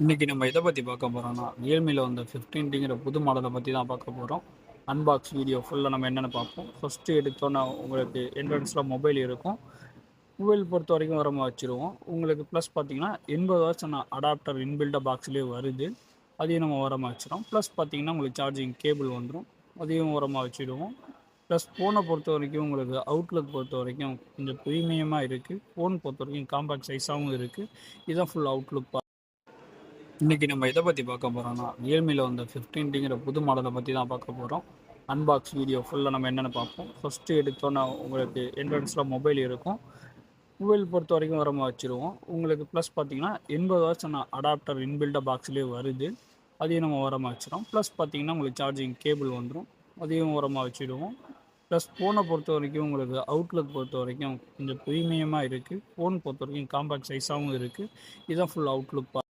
இன்னைக்கு நம்ம எதை பற்றி பார்க்க போகிறோம்னா ரியல்மியில் வந்த 15டிங்கிற புது மாடலை பற்றி தான் பார்க்க போகிறோம். அன்பாக்ஸ் வீடியோ ஃபுல்லாக நம்ம என்னென்னு பார்ப்போம். ஃபஸ்ட்டு எடுத்தோன்னா உங்களுக்கு என்ட்ரன்ஸில் மொபைல் இருக்கும். மொபைல் பொறுத்த வரைக்கும் வரமா வச்சுருவோம். உங்களுக்கு ப்ளஸ் பார்த்தீங்கன்னா 80 வாட்ஸ் அடாப்டர் இன்பில்டாக பாக்ஸ்லேயே வருது. அதையும் நம்ம ஓரமாக வச்சிடும். ப்ளஸ் பார்த்தீங்கன்னா உங்களுக்கு சார்ஜிங் கேபிள் வந்துடும். அதையும் ஓரமாக வச்சுடுவோம். ப்ளஸ் ஃபோனை பொறுத்த வரைக்கும் உங்களுக்கு அவுட்லுக் பொறுத்த வரைக்கும் கொஞ்சம் ப்ரீமியமாக இருக்குது. ஃபோன் பொறுத்த வரைக்கும் காம்பேக்ட் சைஸாகவும் இருக்குது. இதுதான் ஃபுல் அவுட்லுக். இன்றைக்கி நம்ம எதை பற்றி பார்க்க போகிறோம்னா ரியல்மியில் வந்த 15டிங்கிற புது மாடலை பற்றி தான் பார்க்க போகிறோம். அன்பாக்ஸ் வீடியோ ஃபுல்லாக நம்ம என்னென்னு பார்ப்போம். ஃபஸ்ட்டு எடுத்தோன்னா உங்களுக்கு என்ட்ரன்ஸில் மொபைல் இருக்கும். மொபைல் பொறுத்த வரைக்கும் வரமா வச்சுருவோம். உங்களுக்கு ப்ளஸ் பார்த்தீங்கன்னா 80 வாட்ஸ் அடாப்டர் இன்பில்டாக பாக்ஸ்லேயே வருது. அதையும் நம்ம ஓரமாக வச்சிடும். ப்ளஸ் பார்த்தீங்கன்னா உங்களுக்கு சார்ஜிங் கேபிள் வந்துடும். அதையும் ஓரமாக வச்சுடுவோம். ப்ளஸ் ஃபோனை பொறுத்த வரைக்கும் உங்களுக்கு அவுட்லுக் பொறுத்த வரைக்கும் கொஞ்சம் ப்ரீமியமாக இருக்குது. ஃபோன் பொறுத்த வரைக்கும் காம்பேக்ட் சைஸாகவும் இருக்குது. இதுதான் ஃபுல் அவுட்லுக்.